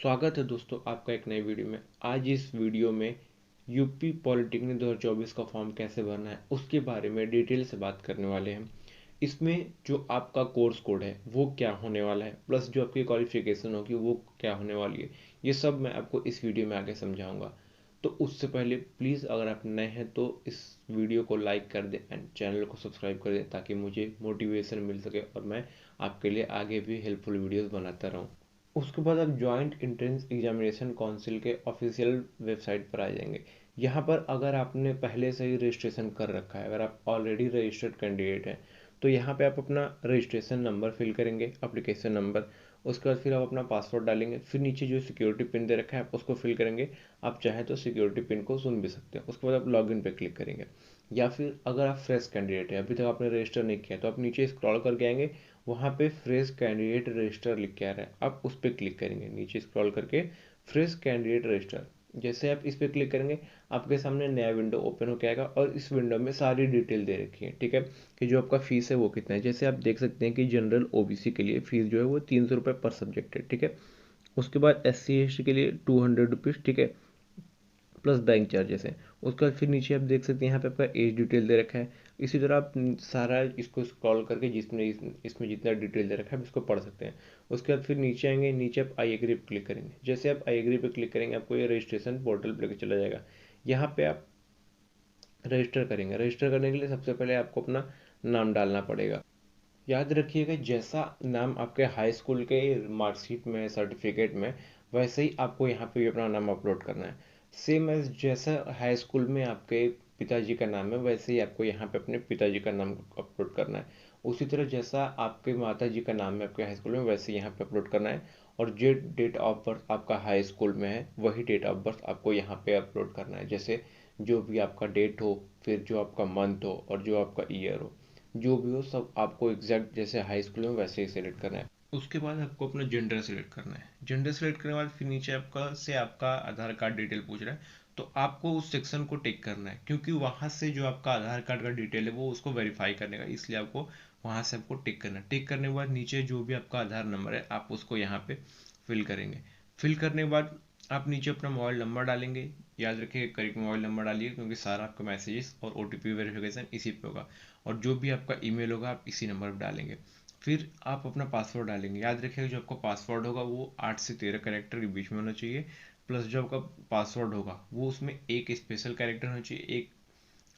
स्वागत है दोस्तों आपका एक नए वीडियो में। आज इस वीडियो में यूपी पॉलिटेक्निक 2024 का फॉर्म कैसे भरना है उसके बारे में डिटेल से बात करने वाले हैं। इसमें जो आपका कोर्स कोड है वो क्या होने वाला है, प्लस जो आपकी क्वालिफिकेशन होगी वो क्या होने वाली है, ये सब मैं आपको इस वीडियो में आगे समझाऊंगा। तो उससे पहले प्लीज़ अगर आप नए हैं तो इस वीडियो को लाइक कर दें एंड चैनल को सब्सक्राइब कर दें ताकि मुझे मोटिवेशन मिल सके और मैं आपके लिए आगे भी हेल्पफुल वीडियोस बनाता रहूं। उसके बाद आप जॉइंट एंट्रेंस एग्जामिनेशन काउंसिल के ऑफिशियल वेबसाइट पर आ जाएंगे। यहाँ पर अगर आपने पहले से ही रजिस्ट्रेशन कर रखा है, अगर आप ऑलरेडी रजिस्टर्ड कैंडिडेट हैं, तो यहाँ पे आप अपना रजिस्ट्रेशन नंबर फिल करेंगे, एप्लीकेशन नंबर। उसके बाद फिर आप अपना पासवर्ड डालेंगे, फिर नीचे जो सिक्योरिटी पिन दे रखा है आप उसको फिल करेंगे। आप चाहें तो सिक्योरिटी पिन को सुन भी सकते हैं। उसके बाद आप लॉगिन पे क्लिक करेंगे। या फिर अगर आप फ्रेश कैंडिडेट है, अभी तक आपने रजिस्टर नहीं किया, तो आप नीचे स्क्रॉल करके आएंगे। वहाँ पे फ्रेश कैंडिडेट रजिस्टर लिख के आ रहा है, आप उस पर क्लिक करेंगे नीचे स्क्रॉल करके, फ्रेश कैंडिडेट रजिस्टर। जैसे आप इस पर क्लिक करेंगे आपके सामने नया विंडो ओपन होकर आएगा और इस विंडो में सारी डिटेल दे रखी है, ठीक है, कि जो आपका फीस है वो कितना है। जैसे आप देख सकते हैं कि जनरल ओबीसी के लिए फीस जो है वो 300 रुपये पर सब्जेक्ट है, ठीक है। उसके बाद SC ST के लिए 200 रुपीज़, ठीक है, प्लस बैंक चार्जेस हैं। उसके बाद फिर नीचे आप देख सकते हैं यहाँ पे आपका एज डिटेल दे रखा है। इसी तरह आप सारा इसको स्क्रॉल करके जिसमें इसमें जितना डिटेल दे रखा है आप इसको पढ़ सकते हैं। उसके बाद फिर नीचे आएंगे, नीचे आप आई एग्री पे क्लिक करेंगे। जैसे आप आई एग्री पे क्लिक करेंगे आपको ये रजिस्ट्रेशन पोर्टल पर लेकर चला जाएगा। यहाँ पे आप रजिस्टर करेंगे। रजिस्टर करने के लिए सबसे पहले आपको अपना नाम डालना पड़ेगा। याद रखिएगा जैसा नाम आपके हाई स्कूल के मार्कशीट में, सर्टिफिकेट में, वैसे ही आपको यहाँ पे भी अपना नाम अपलोड करना है। सेम एज जैसा हाई स्कूल में आपके पिताजी का नाम है वैसे ही आपको यहाँ पे अपने पिताजी का नाम अपलोड करना है। उसी तरह जैसा आपके माता जी का नाम है आपके हाई स्कूल में वैसे यहाँ पे अपलोड करना है। और जो डेट ऑफ बर्थ आपका हाई स्कूल में है वही डेट ऑफ बर्थ आपको यहाँ पे अपलोड करना है। जैसे जो भी आपका डेट हो, फिर जो आपका मंथ हो और जो आपका ईयर हो, जो भी हो सब आपको एग्जैक्ट जैसे हाई स्कूल में वैसे ही सिलेक्ट करना है। उसके बाद आपको अपना जेंडर सेलेक्ट करना है। जेंडर सेलेक्ट करने के बाद फिर नीचे आपका आधार कार्ड डिटेल पूछ रहा है, तो आपको उस सेक्शन को टिक करना है क्योंकि वहां से जो आपका आधार कार्ड का डिटेल है वो उसको वेरीफाई करने का, इसलिए आपको वहां से आपको टिक करना है। टिक करने के बाद नीचे जो भी आपका आधार नंबर है आप उसको यहाँ पे फिल करेंगे। फिल करने के बाद आप नीचे अपना मोबाइल नंबर डालेंगे। याद रखिए करेक्ट मोबाइल नंबर डालिए क्योंकि सारा आपका मैसेजेस और OTP वेरिफिकेशन इसी पे होगा। और जो भी आपका ईमेल होगा आप इसी नंबर पर डालेंगे। फिर आप अपना पासवर्ड डालेंगे। याद रखिएगा जो आपका पासवर्ड होगा वो 8 से 13 कैरेक्टर के बीच में होना चाहिए। प्लस जो आपका पासवर्ड होगा वो उसमें एक स्पेशल कैरेक्टर होना चाहिए, एक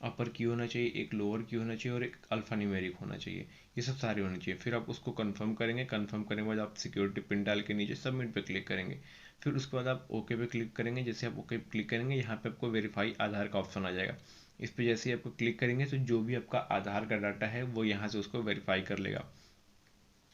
अपर की होना चाहिए, एक लोअर की होना चाहिए और एक अल्फा न्यूमेरिक होना चाहिए। ये सब सारे होने चाहिए। फिर आप उसको कंफर्म करेंगे। कंफर्म करने के बाद आप सिक्योरिटी पिन डाल के नीचे सबमिट पे क्लिक करेंगे। फिर उसके बाद आप ओके पे क्लिक करेंगे। जैसे आप ओके पे क्लिक करेंगे यहाँ पे आपको वेरीफाई आधार का ऑप्शन आ जाएगा। इस पे जैसे ही आपको क्लिक करेंगे तो जो भी आपका आधार का डाटा है वो यहाँ से उसको वेरीफाई कर लेगा।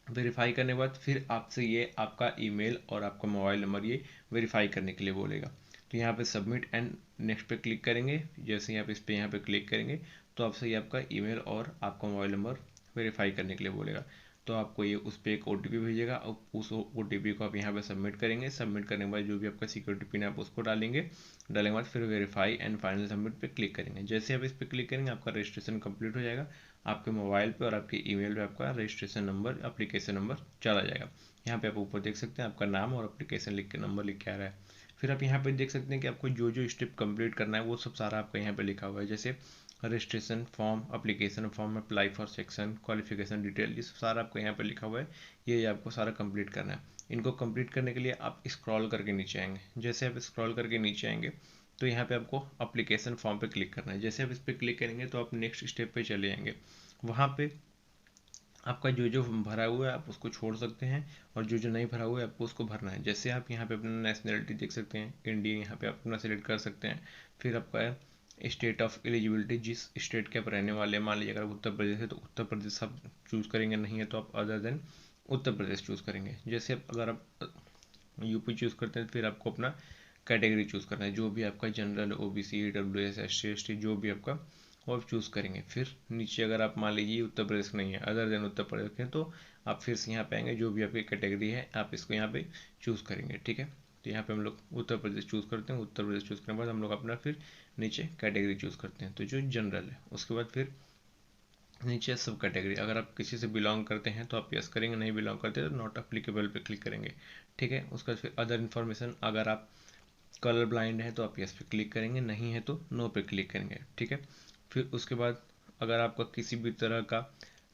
वेरीफाई करने के बाद फिर आपसे ये आपका ईमेल और आपका मोबाइल नंबर ये वेरीफाई करने के लिए बोलेगा। तो यहाँ पे सबमिट एंड नेक्स्ट पे क्लिक करेंगे। जैसे ही आप इस पे यहाँ पे क्लिक करेंगे तो आपसे ये आपका ईमेल और आपका मोबाइल नंबर वेरीफाई करने के लिए बोलेगा। तो आपको ये उस पर एक OTP भेजेगा और उस OTP को आप यहाँ पे सबमिट करेंगे। सबमिट करने के बाद जो भी आपका सिक्योरिटी पिन है आप उसको डालेंगे। डालने के बाद फिर वेरीफाई एंड फाइनल सबमिट पे क्लिक करेंगे। जैसे आप इस पर क्लिक करेंगे आपका रजिस्ट्रेशन कंप्लीट हो जाएगा। आपके मोबाइल पे और आपके ईमेल पे आपका रजिस्ट्रेशन नंबर, एप्लीकेशन नंबर चला जाएगा। यहाँ पे आप ऊपर देख सकते हैं आपका नाम और एप्लीकेशन लिख के नंबर लिख के आ रहा है। फिर आप यहाँ पे देख सकते हैं कि आपको जो जो स्टेप कंप्लीट करना है वो सब सारा आपका यहाँ पे लिखा हुआ है। जैसे registration form, application form, apply for section, qualification detail, ये सब सारा आपको यहाँ पे लिखा हुआ है। ये आपको सारा कंप्लीट करना है। इनको कंप्लीट करने के लिए आप स्क्रॉल करके नीचे आएंगे। जैसे आप स्क्रॉल करके नीचे आएंगे तो यहाँ पे आपको अप्लीकेशन फॉर्म पे क्लिक करना है। जैसे आप इस पर क्लिक करेंगे तो आप नेक्स्ट स्टेप पे चले जाएंगे। वहाँ पे आपका जो जो भरा हुआ है आप उसको छोड़ सकते हैं और जो जो नहीं भरा हुआ है आपको उसको भरना है। जैसे आप यहाँ पे अपना नेशनलिटी देख सकते हैं, इंडियन, यहाँ पे आप अपना सेलेक्ट कर सकते हैं। फिर आपका स्टेट ऑफ एलिजिबिलिटी, जिस स्टेट के आप रहने वाले हैं, मान लीजिए अगर उत्तर प्रदेश है तो उत्तर प्रदेश आप चूज़ करेंगे, नहीं है तो आप other than Uttar Pradesh choose करेंगे। जैसे आप अगर आप यूपी चूज़ करते हैं फिर आपको अपना कैटेगरी चूज़ करना है, जो भी आपका general, OBC, EWS, SC ST जो भी आपका वो आप चूज़ करेंगे। फिर नीचे अगर आप मान लीजिए उत्तर प्रदेश नहीं है, अदर देन उत्तर प्रदेश के, तो आप फिर से यहाँ पे आएंगे, जो भी आपकी कैटेगरी है आप इसको यहाँ पे चूज़ करेंगे, ठीक है। तो यहाँ पे हम लोग उत्तर प्रदेश चूज़ करते हैं। उत्तर प्रदेश चूज़ करने के बाद हम लोग अपना फिर नीचे कैटेगरी चूज़ करते हैं, तो जो जनरल है। उसके बाद फिर नीचे सब कैटेगरी, अगर आप किसी से बिलोंग करते हैं तो आप यस करेंगे, नहीं बिलोंग करते तो नॉट अप्लीकेबल पे क्लिक करेंगे। ठीक है, उसका फिर अदर इन्फॉर्मेशन, अगर आप कलर ब्लाइंड है तो आप यस पे क्लिक करेंगे, नहीं है तो नो पे क्लिक करेंगे। ठीक है, फिर उसके बाद अगर आपका किसी भी तरह का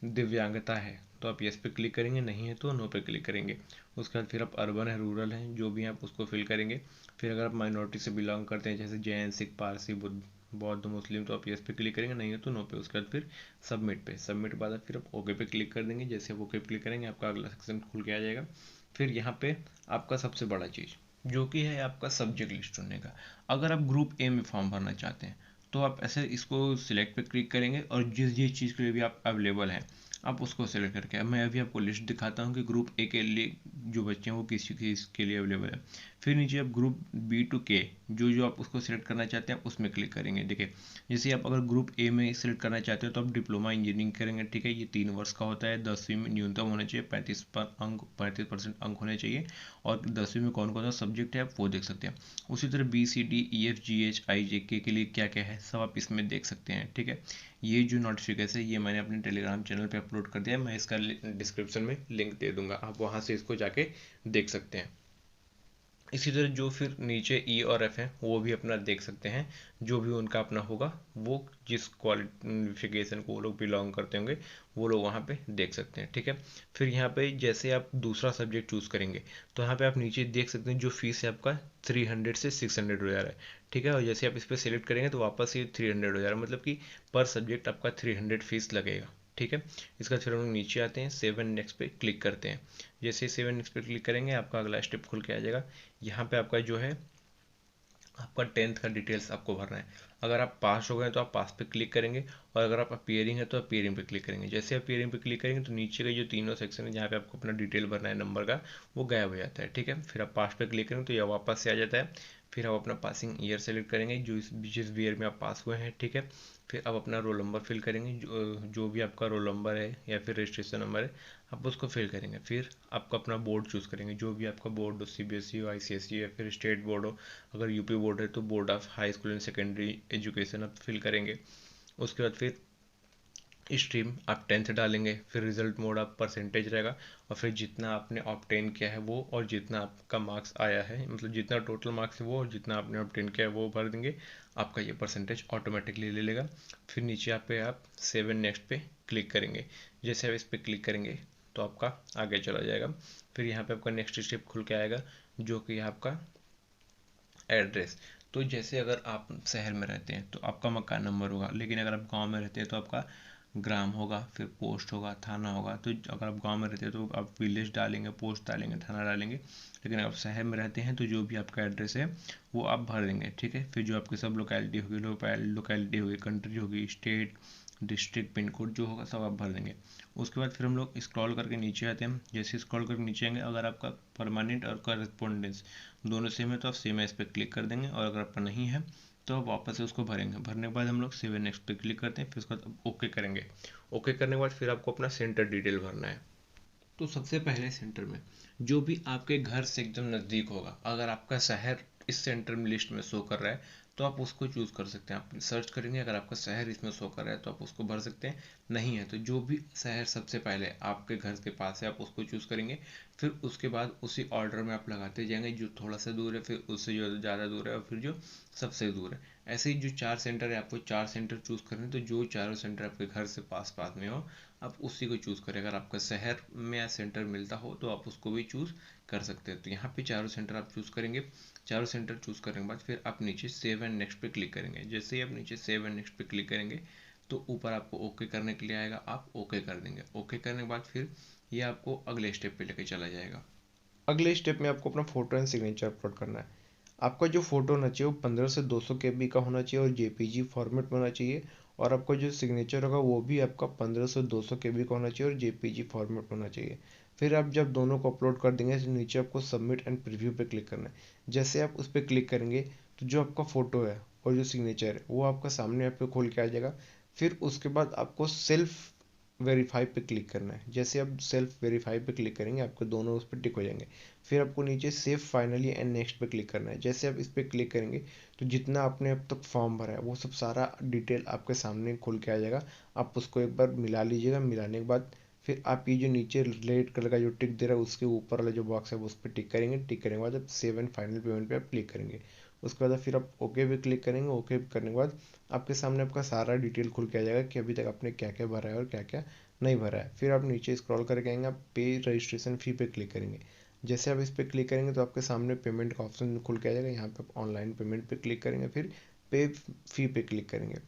दिव्यांगता है तो आप यस पे क्लिक करेंगे, नहीं है तो नो पे क्लिक करेंगे। उसके बाद फिर आप अर्बन है, रूरल है, जो भी आप उसको फिल करेंगे। फिर अगर आप माइनॉरिटी से बिलोंग करते हैं जैसे जैन, सिख, पारसी, बुद्ध, बौद्ध, मुस्लिम, तो आप यस पे क्लिक करेंगे, नहीं है तो नो पे। उसके बाद फिर सबमिट पे, सबमिट के बाद फिर आप ओके पे क्लिक कर देंगे। जैसे आप ओके पे क्लिक करेंगे आपका अगला सेक्शन खुल के आ जाएगा। फिर यहाँ पे आपका सबसे बड़ा चीज़ जो कि है आपका सब्जेक्ट लिस्ट चुनने का। अगर आप ग्रुप ए में फॉर्म भरना चाहते हैं तो आप ऐसे इसको सिलेक्ट पे क्लिक करेंगे और जिस चीज़ के लिए भी आप अवेलेबल हैं आप उसको सेलेक्ट करके, मैं अभी आपको लिस्ट दिखाता हूँ कि ग्रुप ए के लिए जो बच्चे हैं वो किस चीज़ के लिए अवेलेबल है। फिर नीचे आप ग्रुप बी टू के जो जो आप उसको सिलेक्ट करना चाहते हैं उसमें क्लिक करेंगे। देखिए, जैसे आप अगर ग्रुप ए में सिलेक्ट करना चाहते हो तो आप डिप्लोमा इंजीनियरिंग करेंगे। ठीक है, ये 3 वर्ष का होता है, 10वीं में न्यूनतम होना चाहिए 35% अंक होने चाहिए, और 10वीं में कौन कौन सा सब्जेक्ट है आप वो देख सकते हैं। उसी तरह BCDEFGHIJK के लिए क्या क्या है सब आप इसमें देख सकते हैं। ठीक है, ये जो नोटिफिकेशन है ये मैंने अपने टेलीग्राम चैनल पे अपलोड कर दिया है, मैं इसका डिस्क्रिप्शन में लिंक दे दूंगा, आप वहाँ से इसको जाके देख सकते हैं। इसी तरह जो फिर नीचे ई और एफ है वो भी अपना देख सकते हैं, जो भी उनका अपना होगा, वो जिस क्वालिफिकेशन को वो लोग बिलोंग करते होंगे वो लोग वहाँ पे देख सकते हैं। ठीक है, फिर यहाँ पे जैसे आप दूसरा सब्जेक्ट चूज़ करेंगे तो यहाँ पे आप नीचे देख सकते हैं जो फीस है आपका 300 से 600 हो जा रहा है। ठीक है, और जैसे आप इस पर सिलेक्ट करेंगे तो वापस ये 300 हो जा रहा है, मतलब कि पर सब्जेक्ट आपका 300 फीस लगेगा। ठीक है, इसका फिर हम लोग नीचे आते हैं, 7 नेक्स्ट पे क्लिक करते हैं। जैसे 7 नेक्स्ट पे क्लिक करेंगे आपका अगला स्टेप खुल के आ जाएगा। यहाँ पे आपका जो है आपका 10th का डिटेल्स आपको भरना है। अगर आप पास हो गए तो आप पास पे क्लिक करेंगे, और अगर आप अपीयरिंग है तो अपीयरिंग पे क्लिक करेंगे। जैसे अपीयरिंग पे क्लिक करेंगे तो नीचे के जो तीनों सेक्शन है जहाँ पे आपको अपना डिटेल भरना है नंबर का, वो गायब हो जाता है। ठीक है, फिर आप पास पे क्लिक करेंगे तो यह वापस से आ जाता है। फिर आप अपना पासिंग ईयर सेलेक्ट करेंगे जो जिस भी ईयर में आप पास हुए हैं। ठीक है, फिर आप अपना रोल नंबर फिल करेंगे, जो भी आपका रोल नंबर है या फिर रजिस्ट्रेशन नंबर है आप उसको फिल करेंगे। फिर आपका अपना बोर्ड चूज़ करेंगे, जो भी आपका बोर्ड हो, CBSE हो, ICSE या फिर स्टेट बोर्ड हो। अगर यूपी बोर्ड है तो board of high school and secondary education आप फिल करेंगे। उसके बाद फिर स्ट्रीम आप 10th डालेंगे, फिर रिजल्ट मोड आप परसेंटेज रहेगा, और फिर जितना आपने ऑब्टेन किया है वो, और जितना आपका मार्क्स आया है, मतलब जितना टोटल मार्क्स है वो और जितना आपने ऑब्टेन किया है वो भर देंगे, आपका ये परसेंटेज ऑटोमेटिकली ले लेगा। फिर नीचे आप 7 नेक्स्ट पे क्लिक करेंगे। जैसे आप इस पर क्लिक करेंगे तो आपका आगे चला जाएगा। फिर यहाँ पे आपका नेक्स्ट स्टेप खुल के आएगा जो कि आपका एड्रेस। तो जैसे अगर आप शहर में रहते हैं तो आपका मकान नंबर होगा, लेकिन अगर आप गांव में रहते हैं तो आपका ग्राम होगा, फिर पोस्ट होगा, थाना होगा। तो अगर आप गांव में रहते हैं तो आप विलेज डालेंगे, पोस्ट डालेंगे, थाना डालेंगे। लेकिन आप शहर में रहते हैं तो जो भी आपका एड्रेस है वो आप भर देंगे। ठीक है, फिर जो आपकी सब लोकेलिटी होगी, लोकेलिटी होगी, कंट्री होगी, स्टेट, डिस्ट्रिक्ट, पिन कोड जो होगा सब आप भर देंगे। उसके बाद फिर हम लोग स्क्रॉल करके नीचे आते हैं। जैसे स्क्रॉल करके नीचे आएंगे, अगर आपका परमानेंट और कॉरेस्पॉन्डेंस दोनों सेम है तो आप सेम एस पे क्लिक कर देंगे, और अगर आपका नहीं है तो आप वापस से उसको भरेंगे। भरने के बाद हम लोग 7 नेक्स्ट पे क्लिक करते हैं, फिर उसके बाद ओके करेंगे। ओके करने के बाद फिर आपको अपना सेंटर डिटेल भरना है। तो सबसे पहले सेंटर में जो भी आपके घर से एकदम नज़दीक होगा, अगर आपका शहर इस सेंटर में लिस्ट में शो कर रहा है तो आप उसको चूज़ कर सकते हैं। आप सर्च करेंगे, अगर आपका शहर इसमें शो कर रहा है तो आप उसको भर सकते हैं, नहीं है तो जो भी शहर सबसे पहले आपके घर के पास है आप उसको चूज़ करेंगे। फिर उसके बाद उसी ऑर्डर में आप लगाते जाएंगे, जो थोड़ा सा दूर है फिर उससे जो ज़्यादा दूर है और फिर जो सबसे दूर है। ऐसे ही जो 4 सेंटर है आपको 4 सेंटर चूज़ करने हैं, तो जो चारों सेंटर आपके घर से पास पास में हो आप उसी को चूज़ करें। अगर आपका शहर में सेंटर मिलता हो तो आप उसको भी चूज़ कर सकते हैं। तो यहाँ पे चारों सेंटर आप चूज़ करेंगे। चारों सेंटर चूज़ करने के बाद फिर आप नीचे सेव एंड नेक्स्ट पे क्लिक करेंगे। जैसे ही आप नीचे सेव एंड नेक्स्ट पे क्लिक करेंगे तो ऊपर आपको ओके करने के लिए आएगा, आप ओके कर देंगे। ओके करने के बाद फिर ये आपको अगले स्टेप पे लेके चला जाएगा। अगले स्टेप में आपको अपना फोटो एंड सिग्नेचर अपलोड करना है। आपका जो फोटो होना चाहिए वो 15 से 200 KB का होना चाहिए और JPG फॉर्मेट में होना चाहिए, और आपका जो सिग्नेचर होगा वो भी आपका 15 से 200 KB का होना चाहिए और JPG फॉर्मेट में होना चाहिए। फिर आप जब दोनों को अपलोड कर देंगे तो नीचे आपको सबमिट एंड प्रीव्यू पे क्लिक करना है। जैसे आप उस पर क्लिक करेंगे तो जो आपका फ़ोटो है और जो सिग्नेचर है वो आपका सामने आप पे खोल के आ जाएगा। फिर उसके बाद आपको सेल्फ वेरीफाई पे क्लिक करना है। जैसे आप सेल्फ वेरीफाई पे क्लिक करेंगे आपके दोनों उस पर टिक हो जाएंगे। फिर आपको नीचे सेव फाइनली एंड नेक्स्ट पे क्लिक करना है। जैसे आप इस पर क्लिक करेंगे तो जितना आपने अब तक फॉर्म भरा है वो सब सारा डिटेल आपके सामने खुल के आ जाएगा। आप उसको एक बार मिला लीजिएगा। मिलाने के बाद फिर आप ये जो नीचे रेड कलर का जो टिक दे रहा है उसके ऊपर वाला जो बॉक्स है उस पर टिक करेंगे। टिक करने के बाद आप सेव एंड फाइनल पेमेंट पे आप क्लिक करेंगे। उसके बाद फिर आप ओके पे क्लिक करेंगे। ओके करने के बाद आपके सामने आपका सारा डिटेल खुल के आ जाएगा कि अभी तक आपने क्या क्या भरा है और क्या क्या नहीं भरा है। फिर आप नीचे स्क्रॉल करके आएंगे, आप पे रजिस्ट्रेशन फ़ी पे क्लिक करेंगे। जैसे आप इस पर क्लिक करेंगे तो आपके सामने पेमेंट का ऑप्शन खुल के आ जाएगा। यहाँ पे आप ऑनलाइन पेमेंट पे क्लिक करेंगे, फिर पे फी पे क्लिक करेंगे।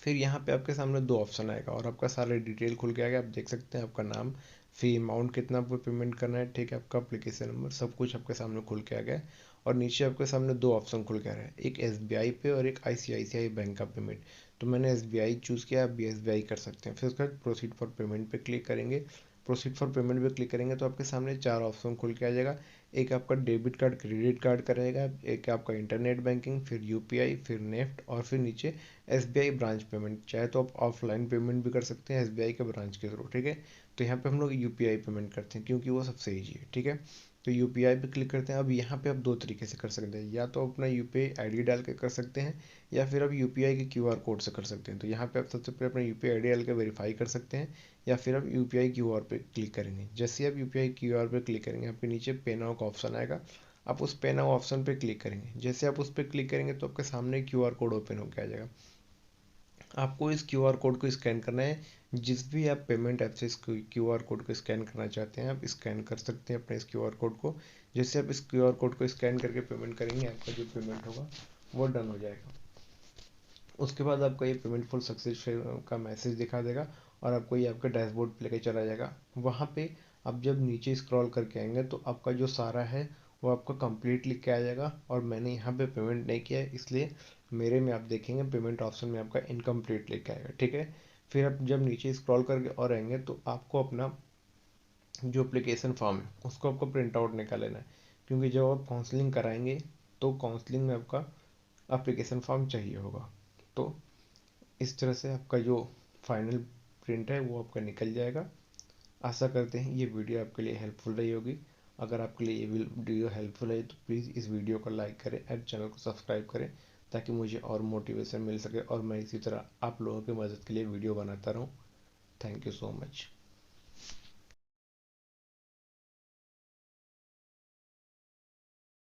फिर यहाँ पे आपके सामने दो ऑप्शन आएगा और आपका सारा डिटेल खुल के आएगा। आप देख सकते हैं आपका नाम, फी अमाउंट कितना आपको पेमेंट करना है, ठीक है, आपका अप्लीकेशन नंबर, सब कुछ आपके सामने खुल के आ गया है। और नीचे आपके सामने दो ऑप्शन खुल के आ रहा है, एक एसबीआई पे और एक आईसीआईसीआई बैंक का पेमेंट। तो मैंने एसबीआई चूज़ किया, आप भी एसबीआई कर सकते हैं। फिर उसके बाद प्रोसीड फॉर पेमेंट पे क्लिक करेंगे। प्रोसीड फॉर पेमेंट पे क्लिक करेंगे तो आपके सामने चार ऑप्शन खुल के आ जाएगा। एक आपका डेबिट कार्ड क्रेडिट कार्ड का रहेगा, एक आपका इंटरनेट बैंकिंग, फिर यूपीआई, फिर नेफ्ट और फिर नीचे एसबीआई ब्रांच पेमेंट। चाहे तो आप ऑफलाइन पेमेंट भी कर सकते हैं एसबीआई के ब्रांच के थ्रू, ठीक है। तो यहाँ पे हम लोग यूपीआई पेमेंट करते हैं क्योंकि वो सबसे ईजी है, ठीक है। तो यूपीआई पे क्लिक करते हैं। अब यहाँ पे आप दो तरीके से कर सकते हैं, या तो अपना यूपीआई आईडी डाल के कर सकते हैं या फिर आप यूपीआई के क्यूआर कोड से कर सकते हैं। तो यहाँ पे आप सबसे पहले अपना यूपीआई आईडी डाल के वेरीफाई कर सकते हैं या फिर आप यूपीआई क्यूआर पे क्लिक करेंगे। जैसे ही आप यूपीआई क्यूआर पे क्लिक करेंगे आपके नीचे पे नाउ का ऑप्शन आएगा। आप उस पे नाउ ऑप्शन पे क्लिक करेंगे। जैसे आप उस पर क्लिक करेंगे तो आपके सामने क्यूआर कोड ओपन होकर आ जाएगा। आपको इस क्यूआर कोड को स्कैन करना है। जिस भी आप पेमेंट ऐप से इस क्यूआर कोड को स्कैन करना चाहते हैं आप स्कैन कर सकते हैं अपने इस क्यूआर कोड को। जैसे आप इस क्यूआर कोड को स्कैन करके पेमेंट करेंगे आपका जो पेमेंट होगा वो डन हो जाएगा। उसके बाद आपका ये पेमेंट फुल सक्सेस का मैसेज दिखा देगा और आपको ये आपके डैशबोर्ड पे लेके चला जाएगा। वहाँ पे आप जब नीचे स्क्रॉल करके आएंगे तो आपका जो सारा है वो आपका कंप्लीट लिख के आ जाएगा। और मैंने यहाँ पे पेमेंट नहीं किया है इसलिए मेरे में आप देखेंगे पेमेंट ऑप्शन में आपका इनकम्प्लीट लिख के आएगा, ठीक है। फिर आप जब नीचे स्क्रॉल करके और आएंगे तो आपको अपना जो एप्लीकेशन फॉर्म है उसको आपको प्रिंट आउट निकाल लेना है, क्योंकि जब आप काउंसलिंग कराएंगे तो काउंसलिंग में आपका एप्लीकेशन फॉर्म चाहिए होगा। तो इस तरह से आपका जो फाइनल प्रिंट है वो आपका निकल जाएगा। आशा करते हैं ये वीडियो आपके लिए हेल्पफुल रही होगी। अगर आपके लिए ये वीडियो हेल्पफुल है तो प्लीज़ इस वीडियो को लाइक करें और चैनल को सब्सक्राइब करें ताकि मुझे और मोटिवेशन मिल सके और मैं इसी तरह आप लोगों की मदद के लिए वीडियो बनाता रहूँ। Thank you so much.